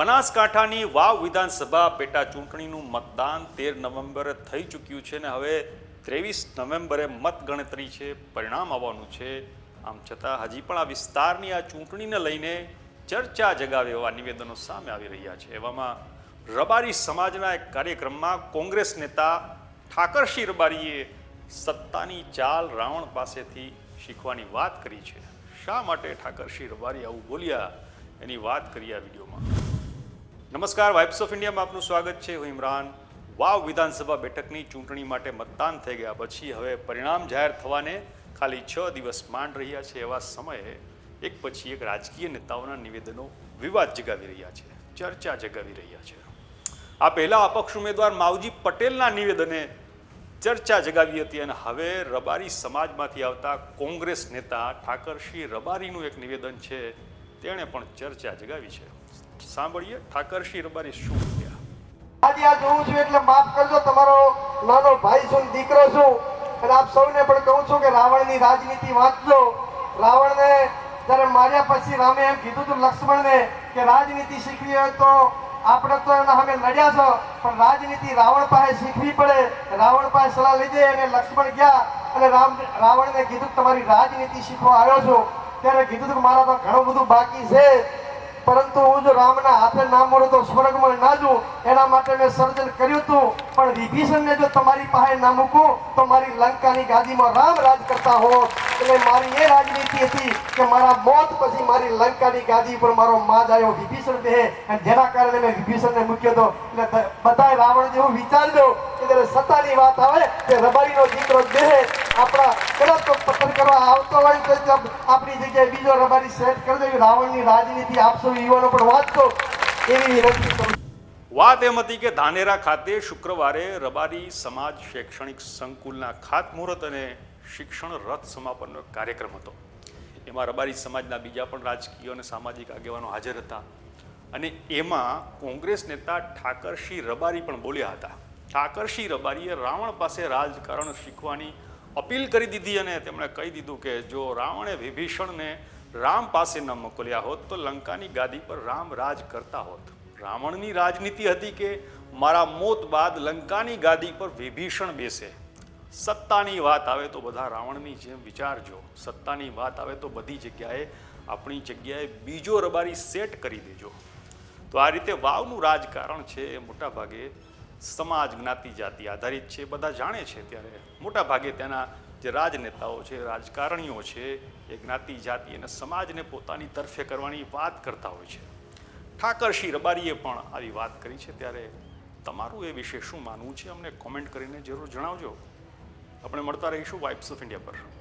બનાસકાંઠાની વાવ વિધાનસભા પેટા ચૂંટણીનું મતદાન 13 નવેમ્બરે થઈ ચૂક્યું છે અને હવે 23 નવેમ્બરે મતગણતરી છે, પરિણામ આવવાનું છે। આમ છતાં હજી પણ આ વિસ્તારની આ ચૂંટણીને લઈને ચર્ચા જગાવે એવા નિવેદનો સામે આવી રહ્યા છે। એવામાં રબારી સમાજના એક કાર્યક્રમમાં કોંગ્રેસ નેતા ઠાકરસિંહ રબારીએ સત્તાની ચાલ રાવણ પાસેથી શીખવાની વાત કરી છે। શા માટે ઠાકરસિંહ રબારી આવું બોલ્યા એની વાત કરીએ આ વિડીયોમાં। નમસ્કાર, વાઇબ્સ ઓફ ઇન્ડિયામાં આપનું સ્વાગત છે। હું ઇમરાન। વાવ વિધાનસભા બેઠકની ચૂંટણી માટે મતદાન થઈ ગયા પછી હવે પરિણામ જાહેર થવાને ખાલી 6 દિવસ માંડ રહ્યા છે। એવા સમયે એક પછી એક રાજકીય નેતાઓના નિવેદનો વિવાદ જગાવી રહ્યા છે, ચર્ચા જગાવી રહ્યા છે। આ પહેલા અપક્ષ ઉમેદવાર માવજી પટેલના નિવેદને ચર્ચા જગાવી હતી અને હવે રબારી સમાજમાંથી આવતા કોંગ્રેસ નેતા ઠાકરસિંહ રબારીનું એક નિવેદન છે, તેણે પણ ચર્ચા જગાવી છે। સાંભળીએ ઠાકરસિંહ રબારી શું બોલ્યા। આજે આ જોઉં છું એટલે માફ કરજો, તમારો નાનો ભાઈ છું, દીકરો છું, અને આપ સૌને પણ કહું છું કે રાવણની રાજનીતિ વાંચજો। રાવણને જ્યારે માર્યા પછી રામે એમ કીધું હતું લક્ષ્મણને કે રાજનીતિ શીખવી હોય તો આપણે તો એના સામે લડ્યા છો, પણ રાજનીતિ રાવણ પાસે શીખવી પડે। રાવણ પાસે સલાહ લીધી અને લક્ષ્મણ ગયા અને રાવણને કીધું તમારી રાજનીતિ શીખવા આવ્યો છું। ત્યારે કીધું કે મારા તો ઘણું બધું બાકી છે, પરંતુ હું જો રામના હાથે ના મળું તો સ્વર્ગમાં ના જઉં, એના માટે મેં સર્જન કર્યું હતું। પણ વિભીષણને જો તમારી પાસે ના મૂકું તો મારી લંકાની ગાદીમાં રામ રાજ કરતા હોત। એટલે મારી એ રાજનીતિ હતી કે મારા મોત પછી મારી લંકાની ગાદી પર મારો માજ આવ્યો વિભીષણ બેહે, અને જેના કારણે મેં વિભીષણને મૂક્યો હતો। એટલે બધાય રાવણ જેવું વિચારજો કે જ્યારે સત્તાની વાત આવે તે રબારીનો દીકરો બેહે। આપણા કદાચ તો પતન કરવા આવતો હોય તો આપણી જગ્યાએ બીજો રબારી સેટ કરી દેવી। રાવણની રાજનીતિ આપશો યુવાનો પણ વાંચતો એવી વિનંતી કરું। વાત એમ હતી કે ધાનેરા ખાતે શુક્રવારે રબારી સમાજ શૈક્ષણિક સંકુલના ખાતમુહૂર્ત અને શિક્ષણ રથ સમાપનનો કાર્યક્રમ હતો। એમાં રબારી સમાજના બીજા પણ રાજકીય અને સામાજિક આગેવાનો હાજર હતા અને એમાં કોંગ્રેસ નેતા ઠાકરસિંહ રબારી પણ બોલ્યા હતા। ઠાકરસિંહ રબારીએ રાવણ પાસે રાજકારણ શીખવાની અપીલ કરી દીધી અને તેમણે કહી દીધું કે જો રાવણે વિભીષણને રામ પાસે ન મોકલ્યા હોત તો લંકાની ગાદી પર રામ રાજ કરતા હોત। રાવણની રાજનીતિ હતી કે મારા મોત બાદ લંકાની ગાદી પર વિભીષણ બેસે। સત્તાની વાત આવે તો બધા રાવણની જેમ વિચારજો, સત્તાની વાત આવે તો બધી જગ્યાએ આપણી જગ્યાએ બીજો રબારી સેટ કરી દેજો। તો આ રીતે વાવનું રાજકારણ છે એ મોટાભાગે સમાજ જ્ઞાતિ જાતિ આધારિત છે, બધા જાણે છે। ત્યારે મોટાભાગે તેના જે રાજનેતાઓ છે, રાજકારણીઓ છે, એ જ્ઞાતિ જાતિ અને સમાજને પોતાની તરફે કરવાની વાત કરતા હોય છે। ઠાકરસિંહ રબારીએ પણ આવી વાત કરી છે। ત્યારે તમારું એ વિશે શું માનવું છે, અમને કોમેન્ટ કરીને જરૂર જણાવજો। આપણે મળતા રહીશું વાઇબ્સ ઓફ ઇન્ડિયા પર।